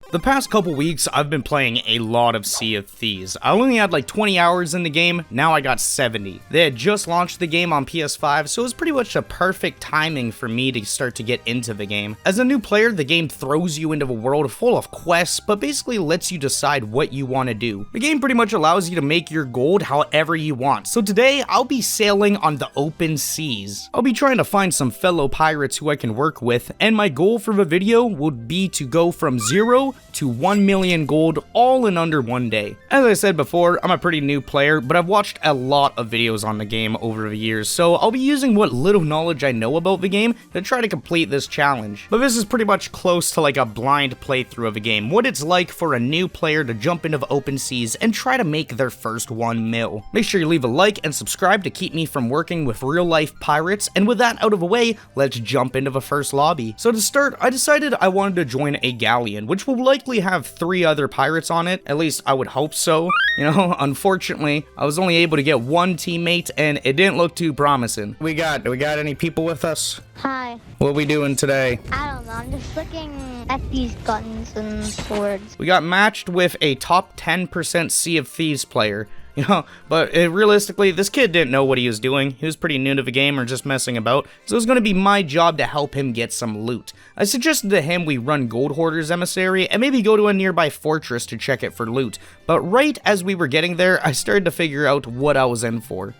The past couple weeks, I've been playing a lot of Sea of Thieves. I only had like 20 hours in the game, now I got 70. They had just launched the game on PS5, so it was pretty much a perfect timing for me to start to get into the game. As a new player, the game throws you into a world full of quests, but basically lets you decide what you want to do. The game pretty much allows you to make your gold however you want, so today I'll be sailing on the open seas. I'll be trying to find some fellow pirates who I can work with, and my goal for the video would be to go from 0 to 1 million gold all in under one day. As I said before, I'm a pretty new player, but I've watched a lot of videos on the game over the years, so I'll be using what little knowledge I know about the game to try to complete this challenge. But this is pretty much close to like a blind playthrough of a game, what it's like for a new player to jump into the open seas and try to make their first 1 mil. Make sure you leave a like and subscribe to keep me from working with real life pirates, and with that out of the way, let's jump into the first lobby. So to start, I decided I wanted to join a galleon, which will likely have 3 other pirates on it, at least I would hope so. You know, unfortunately, I was only able to get 1 teammate and it didn't look too promising. Do we got any people with us? Hi. What are we doing today? I don't know, I'm just looking at these guns and swords. We got matched with a top 10% Sea of Thieves player. You know, but realistically, this kid didn't know what he was doing. He was pretty new to the game or just messing about, so it was going to be my job to help him get some loot. I suggested to him we run Gold Hoarder's Emissary and maybe go to a nearby fortress to check it for loot. But right as we were getting there, I started to figure out what I was in for.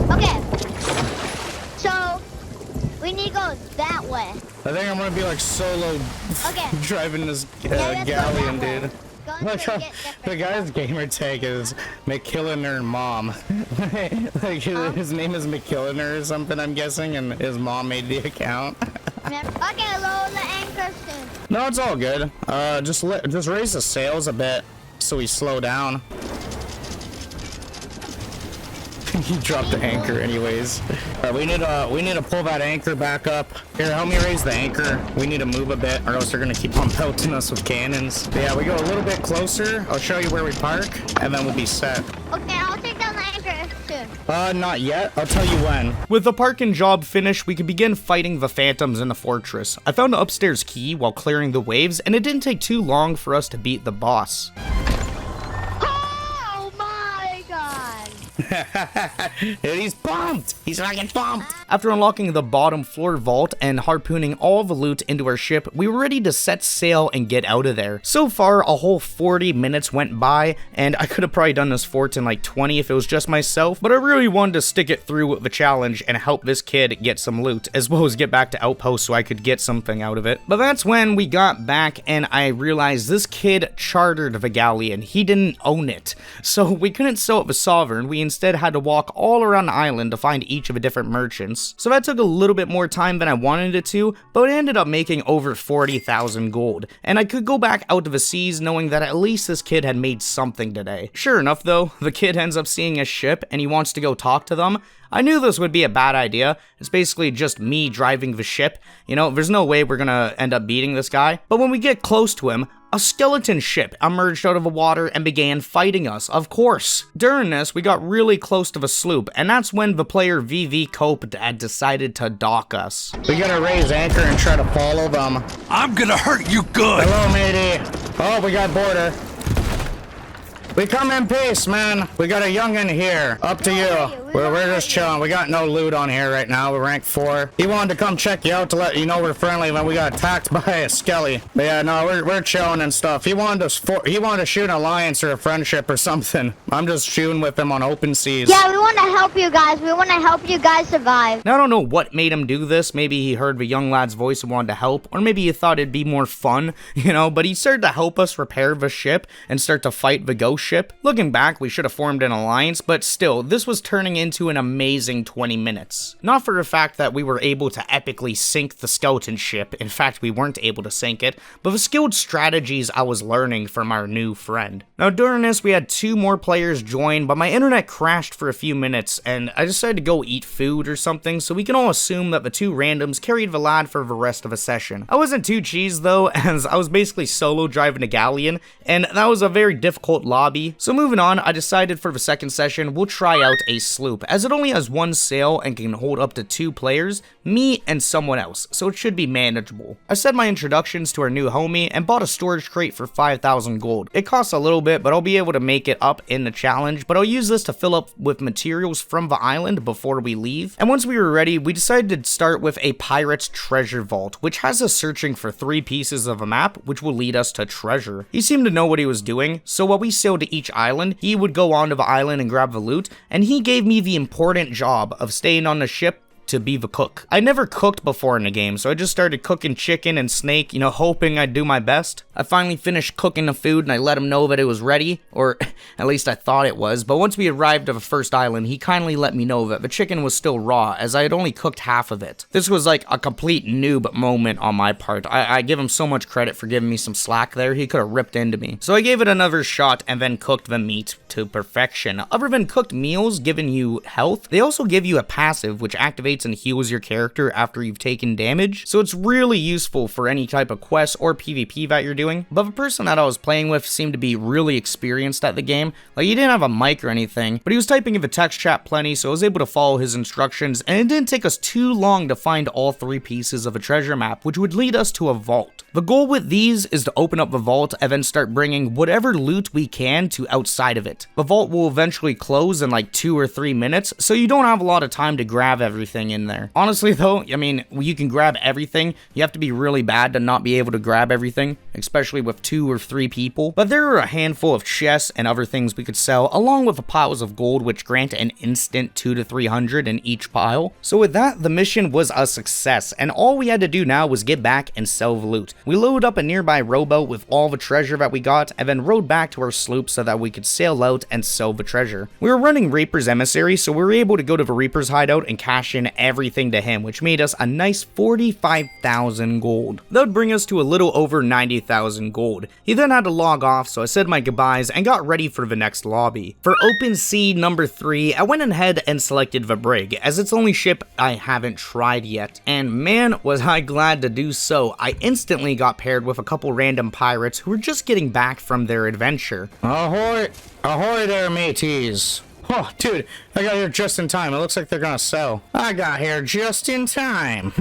Okay, so we need to go that way. I think I'm going to be like solo driving this galleon, dude. Look, the guy's gamer tag is McKilliner Mom. Like his name is McKilliner or something, I'm guessing, and his mom made the account. Okay, lower the anchor soon. No, it's all good. Just raise the sails a bit so we slow down. He dropped the anchor anyways. We need to pull that anchor back up. Here, help me raise the anchor. We need to move a bit or else they're gonna keep on pelting us with cannons. But yeah, we go a little bit closer. I'll show you where we park and then we'll be set. Okay, I'll take down the anchor soon. Not yet. I'll tell you when. With the parking job finished, we could begin fighting the phantoms in the fortress. I found the upstairs key while clearing the waves, and it didn't take too long for us to beat the boss. He's pumped! He's fucking pumped! After unlocking the bottom floor vault and harpooning all the loot into our ship, we were ready to set sail and get out of there. So far, a whole 40 minutes went by, and I could have probably done this fort in like 20 if it was just myself, but I really wanted to stick it through with the challenge and help this kid get some loot, as well as get back to Outpost so I could get something out of it. But that's when we got back and I realized this kid chartered the galleon. He didn't own it. So we couldn't sell it with Sovereign, we instead had to walk all around the island to find each of the different merchants. So that took a little bit more time than I wanted it to, but it ended up making over 40,000 gold, and I could go back out to the seas knowing that at least this kid had made something today. Sure enough though, the kid ends up seeing a ship and he wants to go talk to them. I knew this would be a bad idea. It's basically just me driving the ship. You know, there's no way we're gonna end up beating this guy. But when we get close to him, a skeleton ship emerged out of the water and began fighting us, of course. During this, we got really close to the sloop, and that's when the player VV Cope had decided to dock us. We gotta raise anchor and try to follow them. I'm gonna hurt you good! Hello, matey. Oh, we got border. We come in peace, man. We got a youngin' here. Up to you. We're just chilling. We got no loot on here right now. We're rank 4. He wanted to come check you out to let you know we're friendly when we got attacked by a skelly. But yeah, no, we're chilling and stuff. He wanted to shoot an alliance or a friendship or something. I'm just shooting with him on open seas. Yeah, we want to help you guys. We want to help you guys survive. Now, I don't know what made him do this. Maybe he heard the young lad's voice and wanted to help, or maybe he thought it'd be more fun, you know, but he started to help us repair the ship and start to fight the ghost ship. Looking back, we should have formed an alliance, but still, this was turning into an amazing 20 minutes. Not for the fact that we were able to epically sink the skeleton ship, in fact we weren't able to sink it, but the skilled strategies I was learning from our new friend. Now during this, we had 2 more players join, but my internet crashed for a few minutes, and I decided to go eat food or something, so we can all assume that the 2 randoms carried the lad for the rest of the session. I wasn't too cheesed though, as I was basically solo driving a galleon, and that was a very difficult lobby, so moving on, I decided for the second session, we'll try out a sloop. sloop, as it only has one sail and can hold up to 2 players, me and someone else, so it should be manageable. I said my introductions to our new homie and bought a storage crate for 5,000 gold. It costs a little bit, but I'll be able to make it up in the challenge, but I'll use this to fill up with materials from the island before we leave. And once we were ready, we decided to start with a pirate's treasure vault, which has us searching for 3 pieces of a map, which will lead us to treasure. He seemed to know what he was doing, so while we sailed to each island, he would go onto the island and grab the loot, and he gave me the important job of staying on the ship to be the cook. I never cooked before in the game, so I just started cooking chicken and snake, you know, hoping I'd do my best. I finally finished cooking the food and I let him know that it was ready, or at least I thought it was, but once we arrived at the first island, he kindly let me know that the chicken was still raw, as I had only cooked half of it. This was like a complete noob moment on my part. I give him so much credit for giving me some slack there. He could have ripped into me. So I gave it another shot and then cooked the meat to perfection. Other than cooked meals giving you health, they also give you a passive which activates and heals your character after you've taken damage, so it's really useful for any type of quest or PvP that you're doing. But the person that I was playing with seemed to be really experienced at the game. Like, he didn't have a mic or anything, but he was typing in the text chat plenty, so I was able to follow his instructions, and it didn't take us too long to find all 3 pieces of a treasure map, which would lead us to a vault. The goal with these is to open up the vault and then start bringing whatever loot we can to outside of it. The vault will eventually close in like 2 or 3 minutes, so you don't have a lot of time to grab everything in there. Honestly though, I mean, you can grab everything. You have to be really bad to not be able to grab everything, especially with 2 or 3 people. But there are a handful of chests and other things we could sell, along with the piles of gold which grant an instant 200 to 300 in each pile. So with that, the mission was a success, and all we had to do now was get back and sell the loot. We loaded up a nearby rowboat with all the treasure that we got, and then rowed back to our sloop so that we could sail out and sell the treasure. We were running Reaper's Emissary, so we were able to go to the Reaper's hideout and cash in everything to him, which made us a nice 45,000 gold. That would bring us to a little over 90,000 gold. He then had to log off, so I said my goodbyes and got ready for the next lobby. For Open Sea number 3, I went ahead and selected the Brig, as it's the only ship I haven't tried yet. And man, was I glad to do so. I instantly got paired with a couple random pirates who were just getting back from their adventure. Ahoy! Ahoy there, mateys! Oh, dude, I got here just in time. It looks like they're gonna sell. I got here just in time.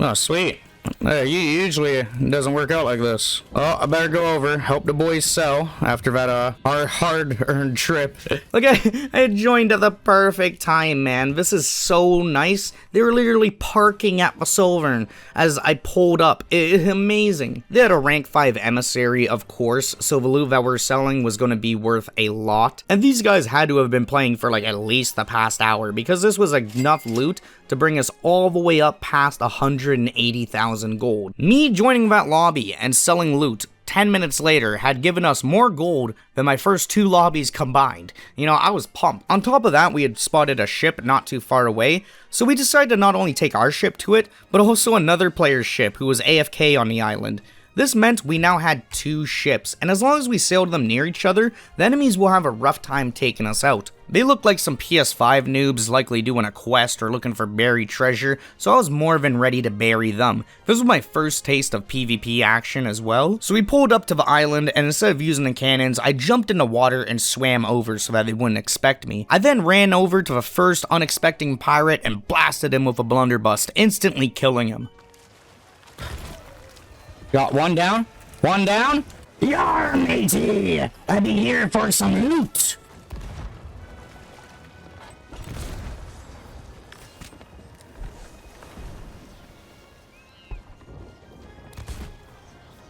Oh, sweet. Usually it doesn't work out like this. Oh, I better go over, help the boys sell after that our hard-earned trip. Look, I joined at the perfect time, man. This is so nice. They were literally parking at the Silvern as I pulled up. Amazing. They had a rank 5 emissary, of course, so the loot that we're selling was going to be worth a lot. And these guys had to have been playing for like at least the past hour, because this was enough loot to bring us all the way up past 180,000 gold. Me joining that lobby and selling loot 10 minutes later had given us more gold than my first 2 lobbies combined. You know, I was pumped. On top of that, we had spotted a ship not too far away, so we decided to not only take our ship to it, but also another player's ship who was AFK on the island. This meant we now had 2 ships, and as long as we sailed them near each other, the enemies will have a rough time taking us out. They looked like some PS5 noobs likely doing a quest or looking for buried treasure, so I was more than ready to bury them. This was my first taste of PvP action as well. So we pulled up to the island, and instead of using the cannons, I jumped in the water and swam over so that they wouldn't expect me. I then ran over to the first unexpecting pirate and blasted him with a blunderbuss, instantly killing him. Got one down? One down? Yar, matey! I'll be here for some loot!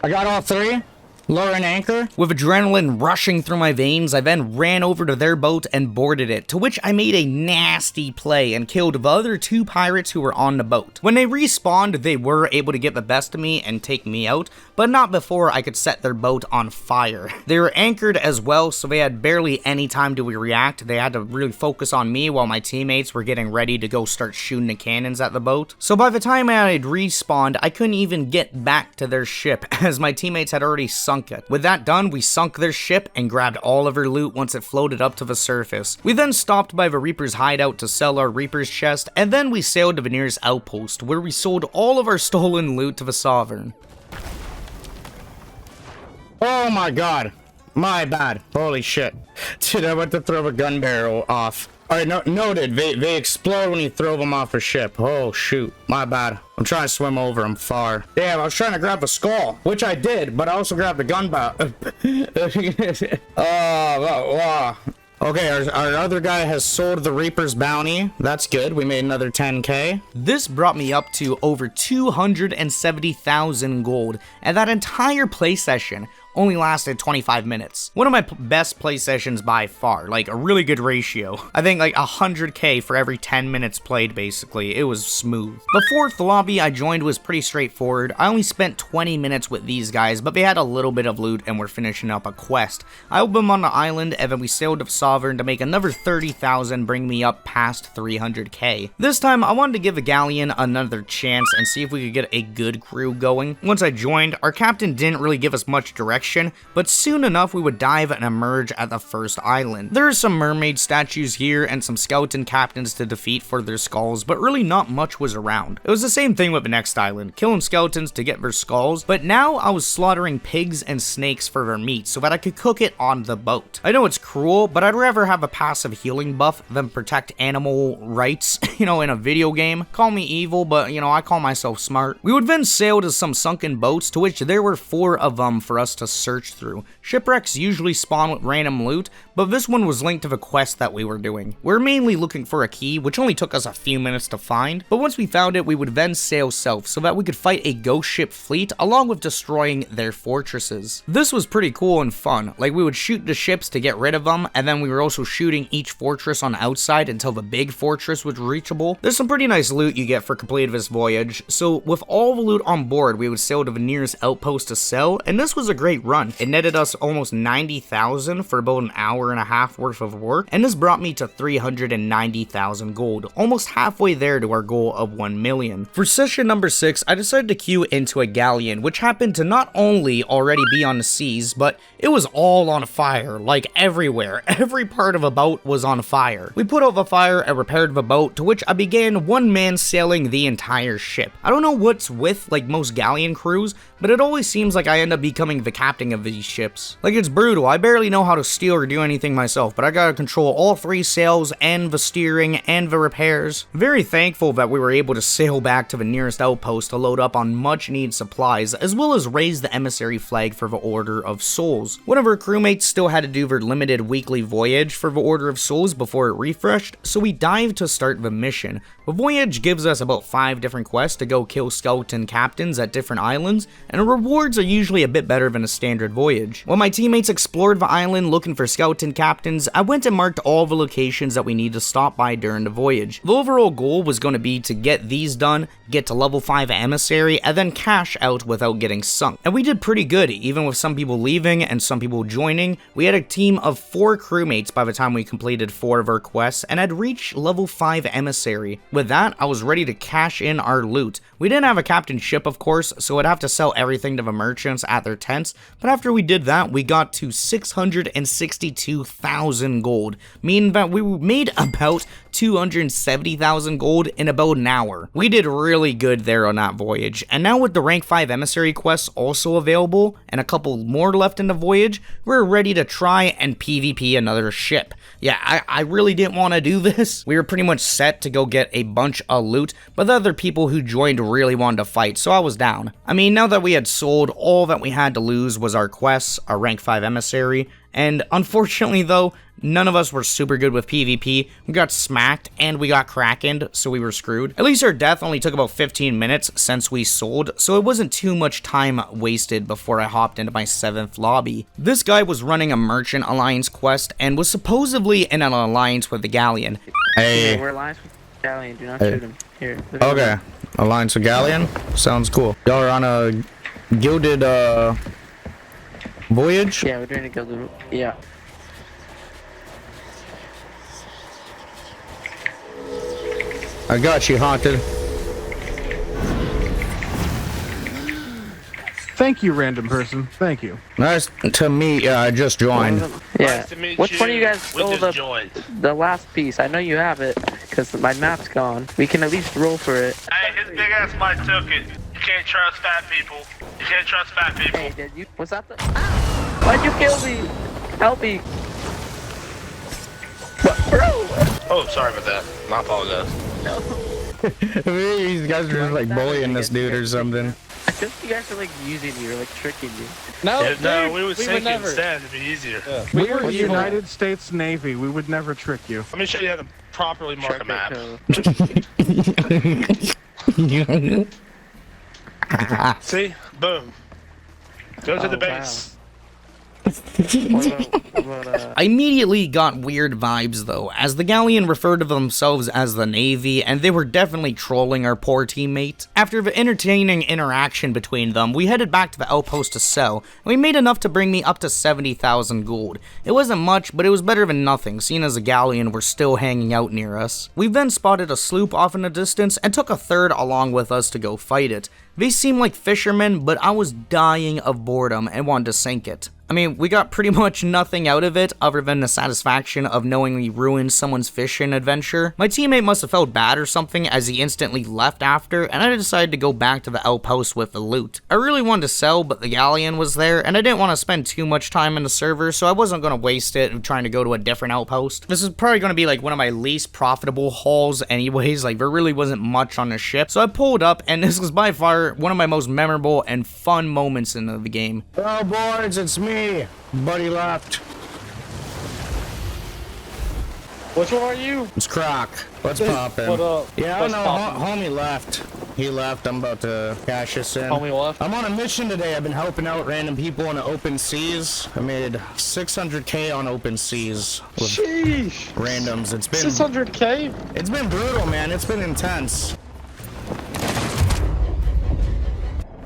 I got all 3. Lower an anchor. With adrenaline rushing through my veins, I then ran over to their boat and boarded it, to which I made a nasty play and killed the other 2 pirates who were on the boat. When they respawned, they were able to get the best of me and take me out, but not before I could set their boat on fire. They were anchored as well, so they had barely any time to react. They had to really focus on me while my teammates were getting ready to go start shooting the cannons at the boat. So by the time I had respawned, I couldn't even get back to their ship, as my teammates had already sunk it. With that done, we sunk their ship and grabbed all of her loot once it floated up to the surface. We then stopped by the Reaper's hideout to sell our Reaper's chest, and then we sailed to the nearest outpost, where we sold all of our stolen loot to the Sovereign. Oh my god. My bad. Holy shit. Dude, I went to throw a gun barrel off. Alright, noted. They explode when you throw them off a ship. Oh, shoot. My bad. I'm trying to swim over them far. Damn, I was trying to grab a skull, which I did, but I also grabbed a gun barrel. Okay, our other guy has sold the Reaper's bounty. That's good. We made another 10k. This brought me up to over 270,000 gold, and that entire play session only lasted 25 minutes. One of my best play sessions by far, like a really good ratio. I think like 100k for every 10 minutes played, basically. It was smooth. The fourth lobby I joined was pretty straightforward. I only spent 20 minutes with these guys, but they had a little bit of loot and were finishing up a quest. I opened them on the island, and then we sailed to Sovereign to make another 30,000, bring me up past 300k. This time, I wanted to give the galleon another chance and see if we could get a good crew going. Once I joined, our captain didn't really give us much direction, but soon enough we would dive and emerge at the first island. There are some mermaid statues here and some skeleton captains to defeat for their skulls, but really not much was around. It was the same thing with the next island, killing skeletons to get their skulls, but now I was slaughtering pigs and snakes for their meat so that I could cook it on the boat. I know it's cruel, but I'd rather have a passive healing buff than protect animal rights, in a video game. Call me evil, but I call myself smart. We would then sail to some sunken boats, to which there were 4 of them for us to search through. Shipwrecks usually spawn with random loot, but this one was linked to the quest that we were doing. We're mainly looking for a key, which only took us a few minutes to find, but once we found it, we would then sail south so that we could fight a ghost ship fleet along with destroying their fortresses. This was pretty cool and fun. Like, we would shoot the ships to get rid of them, and then we were also shooting each fortress on the outside until the big fortress was reachable. There's some pretty nice loot you get for completing this voyage, so with all the loot on board, we would sail to the nearest outpost to sell, and this was a great run. It netted us almost 90,000 for about an hour and a half worth of work, and this brought me to 390,000 gold, almost halfway there to our goal of 1 million. For session number 6, I decided to queue into a galleon, which happened to not only already be on the seas, but it was all on fire, like everywhere. Every part of a boat was on fire. We put out the fire and repaired the boat, to which I began one-man sailing the entire ship. I don't know what's with like most galleon crews, but it always seems like I end up becoming the captain of these ships. Like, it's brutal. I barely know how to steer or do anything myself, but I gotta control all 3 sails and the steering and the repairs. Very thankful that we were able to sail back to the nearest outpost to load up on much needed supplies, as well as raise the emissary flag for the Order of Souls. One of our crewmates still had to do their limited weekly voyage for the Order of Souls before it refreshed, so we dived to start the mission. The voyage gives us about 5 different quests to go kill skeleton captains at different islands, and the rewards are usually a bit better than a standard voyage. While my teammates explored the island looking for skeleton captains, I went and marked all the locations that we need to stop by during the voyage. The overall goal was going to be to get these done, get to level 5 emissary, and then cash out without getting sunk. And we did pretty good, even with some people leaving and some people joining. We had a team of 4 crewmates by the time we completed 4 of our quests and had reached level 5 emissary. With that, I was ready to cash in our loot. We didn't have a captain ship, of course, so I'd have to sell everything to the merchants at their tents, but after we did that, we got to 662,000 gold, meaning that we made about 270,000 gold in about an hour. We did really good there on that voyage, and now with the rank 5 emissary quests also available, and a couple more left in the voyage, we're ready to try and PvP another ship. Yeah, I really didn't want to do this. We were pretty much set to go get a bunch of loot, but the other people who joined really wanted to fight, so I was down. I mean, now that we had sold, all that we had to lose was our quests, our rank 5 emissary, and unfortunately though, none of us were super good with PvP. We got smacked and we got krakened, so we were screwed. At least our death only took about 15 minutes since we sold, so it wasn't too much time wasted before I hopped into my 7th lobby. This guy was running a merchant alliance quest and was supposedly in an alliance with the galleon. Hey. We're alliance with the galleon, do not shoot him. Here. Okay. Alliance with galleon? Sounds cool. Y'all are on a gilded voyage? Yeah, we're doing a gilded, yeah. I got you, Haunted. Thank you, random person. Thank you. Nice to meet you. I just joined. Yeah. Nice to meet Which you. one of you guys stole the last piece? I know you have it, because my map's gone. We can at least roll for it. Hey, his big ass might took it. You can't trust fat people. You can't trust fat people. Hey, did you? Was that the? Why'd you kill me? Help me. What, bro? Oh, sorry about that. I apologize. These guys are just like bullying this dude or something. I feel like you guys are like using you or like tricking you. No, Yeah, no, dude, we would sink it never. instead. It'd be easier. Yeah. We were the evil. United States Navy. We would never trick you. Let me show you how to properly mark a map. See? Boom. Go to the base. I immediately got weird vibes though, as the galleon referred to themselves as the Navy, and they were definitely trolling our poor teammate. After an entertaining interaction between them, we headed back to the outpost to sell, and we made enough to bring me up to 70,000 gold. It wasn't much, but it was better than nothing, seeing as the galleon were still hanging out near us. We then spotted a sloop off in the distance, and took a third along with us to go fight it. They seemed like fishermen, but I was dying of boredom and wanted to sink it. I mean, we got pretty much nothing out of it other than the satisfaction of knowing we ruined someone's fishing adventure. My teammate must have felt bad or something as he instantly left after, and I decided to go back to the outpost with the loot. I really wanted to sell, but the galleon was there, and I didn't want to spend too much time in the server, so I wasn't going to waste it trying to go to a different outpost. This is probably going to be like one of my least profitable hauls anyways, like there really wasn't much on the ship. So I pulled up, and this was by far one of my most memorable and fun moments in the game. Hello boys, it's me. Buddy left. Which one are you? It's Croc. What's poppin'? What up? Yeah, I What's know. poppin'? Homie left. He left. I'm about to cash this in. Homie left? I'm on a mission today. I've been helping out random people on the open seas. I made 600K on open seas with Sheesh. randoms. It's been 600K? It's been brutal, man. It's been intense.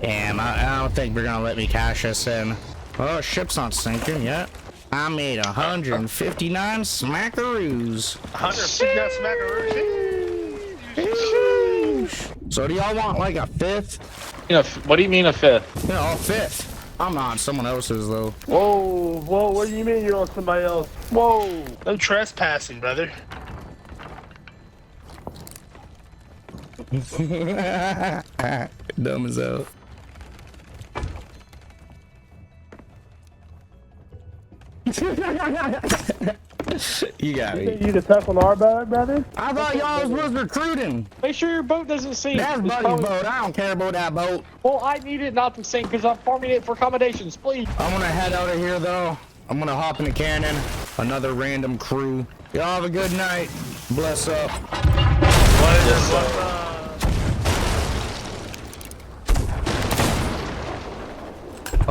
Damn, I don't think they're gonna let me cash this in. Oh, ship's not sinking yet. I made 159 smackaroos. 150 smackaroos. So do y'all want like a fifth? You know, what do you mean a fifth? You know, a fifth. I'm on someone else's though. Whoa, what do you mean you're on somebody else? Whoa. No trespassing, brother. Dumb as hell. You got me. You the tough on our brother? I thought y'all was recruiting. Make sure your boat doesn't sink. That's Buddy's boat. I don't care about that boat. Well, I need it not to sink because I'm farming it for accommodations, please. I'm gonna head out of here though. I'm gonna hop in the cannon. Another random crew. Y'all have a good night. Bless up. Bless up.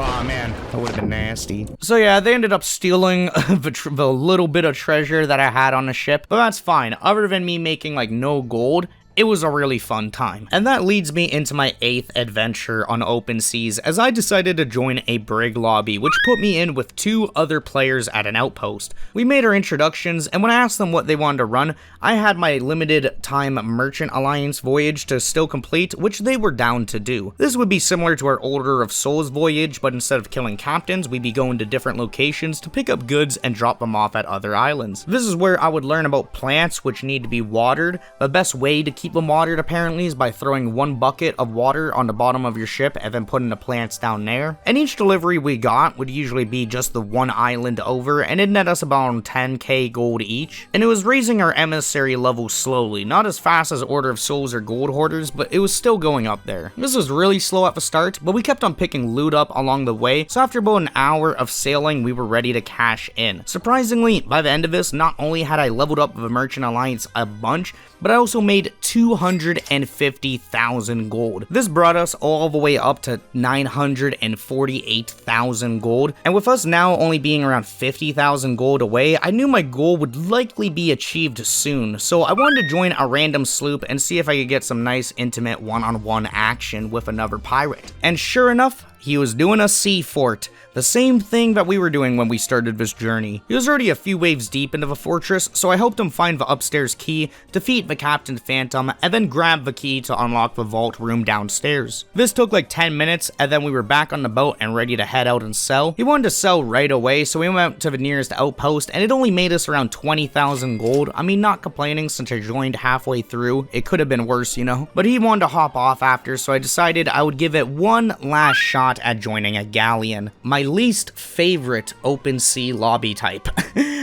Oh man, that would have been nasty. So yeah, they ended up stealing the little bit of treasure that I had on the ship, but that's fine. Other than me making like no gold, it was a really fun time. And that leads me into my 8th adventure on open seas, as I decided to join a brig lobby, which put me in with 2 other players at an outpost. We made our introductions, and when I asked them what they wanted to run, I had my limited time Merchant Alliance voyage to still complete, which they were down to do. This would be similar to our Order of Souls voyage, but instead of killing captains, we'd be going to different locations to pick up goods and drop them off at other islands. This is where I would learn about plants which need to be watered. The best way to keep them watered apparently is by throwing 1 bucket of water on the bottom of your ship and then putting the plants down there. And each delivery we got would usually be just the 1 island over, and it net us about 10k gold each. And it was raising our emissary level slowly, not as fast as Order of Souls or Gold Hoarders, but it was still going up there. This was really slow at the start, but we kept on picking loot up along the way, so after about an hour of sailing, we were ready to cash in. Surprisingly, by the end of this, not only had I leveled up the Merchant Alliance a bunch, but I also made 250,000 gold. This brought us all the way up to 948,000 gold, and with us now only being around 50,000 gold away, I knew my goal would likely be achieved soon, so I wanted to join a random sloop and see if I could get some nice intimate one-on-one action with another pirate. And sure enough, he was doing a sea fort, the same thing that we were doing when we started this journey. He was already a few waves deep into the fortress, so I helped him find the upstairs key, defeat the Captain Phantom, and then grab the key to unlock the vault room downstairs. This took like 10 minutes, and then we were back on the boat and ready to head out and sell. He wanted to sell right away, so we went to the nearest outpost, and it only made us around 20,000 gold. I mean, not complaining since I joined halfway through. It could have been worse, you know? But he wanted to hop off after, so I decided I would give it one last shot shot at joining a galleon, my least favorite open sea lobby type.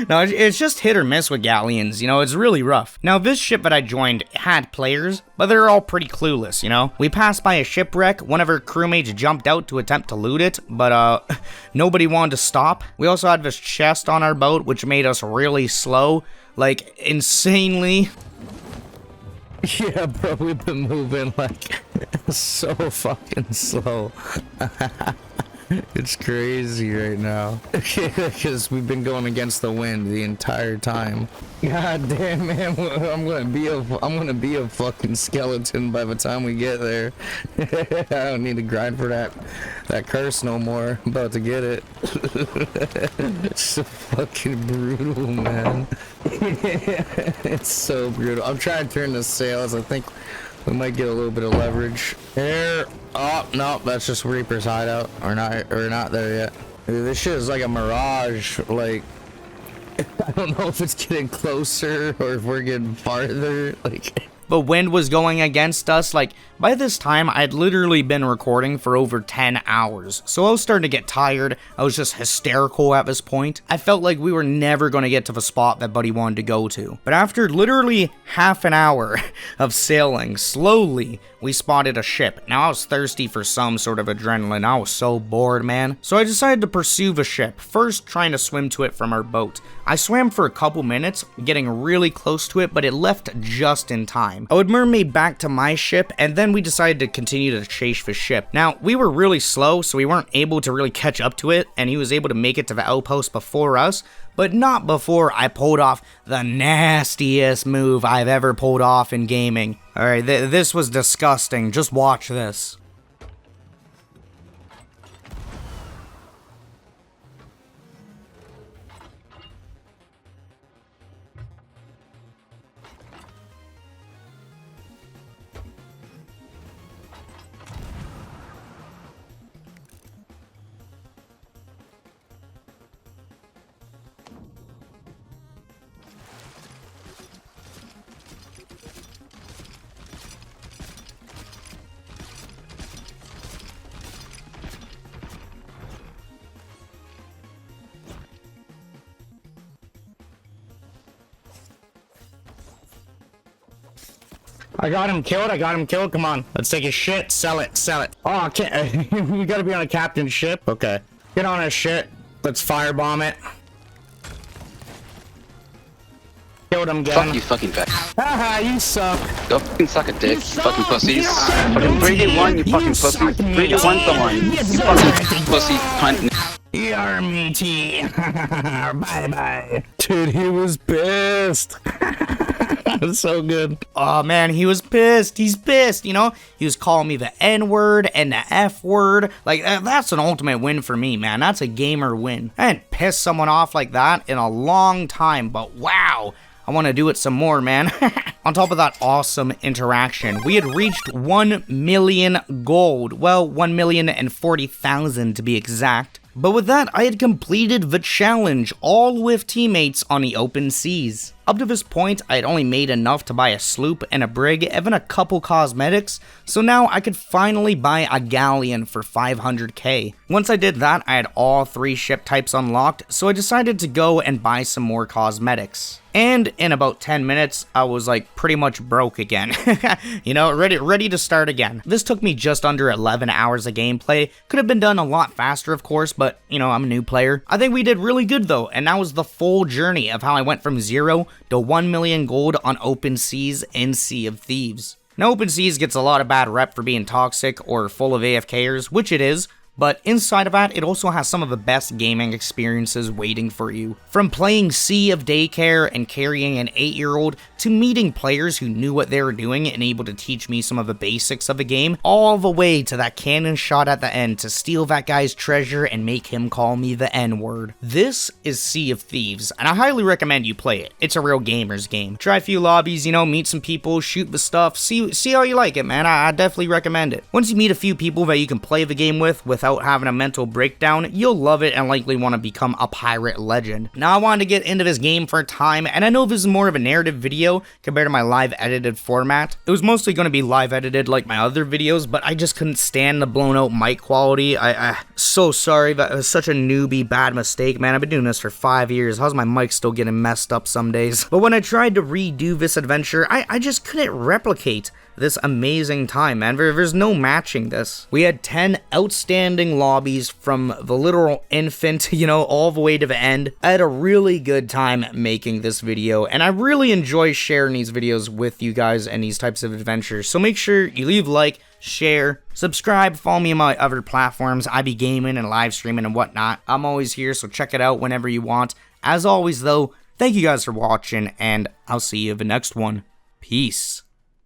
Now, it's just hit or miss with galleons, you know, it's really rough. Now, this ship that I joined had players, but they're all pretty clueless, you know? We passed by a shipwreck, one of our crewmates jumped out to attempt to loot it, but nobody wanted to stop. We also had this chest on our boat, which made us really slow, like, insanely. Yeah, bro, we've been moving like so fucking slow. It's crazy right now. Because we've been going against the wind the entire time. God damn, man, I'm gonna be a fucking skeleton by the time we get there. I don't need to grind for that curse no more. I'm about to get it. It's so fucking brutal, man. It's so brutal. I'm trying to turn the sails. I think we might get a little bit of leverage. Here. Oh, no, that's just Reaper's hideout. We're not there yet. Dude, this shit is like a mirage. Like, I don't know if it's getting closer or if we're getting farther. Like, the wind was going against us. Like, by this time, I'd literally been recording for over 10 hours, so I was starting to get tired. I was just hysterical at this point. I felt like we were never going to get to the spot that Buddy wanted to go to. But after literally half an hour of sailing, slowly, we spotted a ship. Now, I was thirsty for some sort of adrenaline. I was so bored, man. So I decided to pursue the ship, first trying to swim to it from our boat. I swam for a couple minutes, getting really close to it, but it left just in time. I would mermaid back to my ship, and then we decided to continue to chase the ship. Now, we were really slow, so we weren't able to really catch up to it, and he was able to make it to the outpost before us, but not before I pulled off the nastiest move I've ever pulled off in gaming. Alright, this was disgusting. Just watch this. I got him killed. Come on, let's take his shit. Sell it. Oh, I can't. We gotta be on a captain's ship. Okay, get on his shit. Let's firebomb it. Killed him again. Fuck you, fucking fat. Haha, you suck. Go fucking suck a dick, you fucking pussies. Fucking 3-1, you fucking pussy. 3-1 someone. You fucking pussy cunt. You're meaty. Bye. Dude, he was pissed. That's so good. Oh man, he was pissed. He's pissed, you know? He was calling me the N-word and the F-word. Like, that's an ultimate win for me, man. That's a gamer win. I hadn't pissed someone off like that in a long time, but wow. I want to do it some more, man. On top of that awesome interaction, we had reached 1 million gold. Well, 1,040,000 to be exact. But with that, I had completed the challenge, all with teammates on the open seas. Up to this point, I had only made enough to buy a sloop and a brig, even a couple cosmetics, so now I could finally buy a galleon for 500k. Once I did that, I had all 3 ship types unlocked, so I decided to go and buy some more cosmetics. And in about 10 minutes, I was like pretty much broke again. You know, ready to start again. This took me just under 11 hours of gameplay. Could have been done a lot faster, of course, but you know, I'm a new player. I think we did really good though, and that was the full journey of how I went from 0 to 1 million gold on open seas in Sea of Thieves. Now, open seas gets a lot of bad rep for being toxic or full of AFKers, which it is. But inside of that, it also has some of the best gaming experiences waiting for you. From playing Sea of Daycare and carrying an 8-year-old, to meeting players who knew what they were doing and able to teach me some of the basics of the game, all the way to that cannon shot at the end to steal that guy's treasure and make him call me the N-word. This is Sea of Thieves, and I highly recommend you play it. It's a real gamer's game. Try a few lobbies, you know, meet some people, shoot the stuff, see how you like it, man. I definitely recommend it. Once you meet a few people that you can play the game with without without having a mental breakdown, you'll love it and likely want to become a pirate legend. Now I wanted to get into this game for a time, and I know this is more of a narrative video compared to my live edited format. It was mostly going to be live edited like my other videos, but I just couldn't stand the blown out mic quality. I so sorry, that was such a newbie bad mistake, man. I've been doing this for 5 years. How's my mic still getting messed up some days? But when I tried to redo this adventure, I just couldn't replicate this amazing time, man. There's no matching this. We had 10 outstanding lobbies from the literal infant, you know, all the way to the end. I had a really good time making this video, and I really enjoy sharing these videos with you guys and these types of adventures. So make sure you leave a like, share, subscribe, follow me on my other platforms. I be gaming and live streaming and whatnot. I'm always here, so check it out whenever you want. As always though, thank you guys for watching, and I'll see you in the next one. Peace.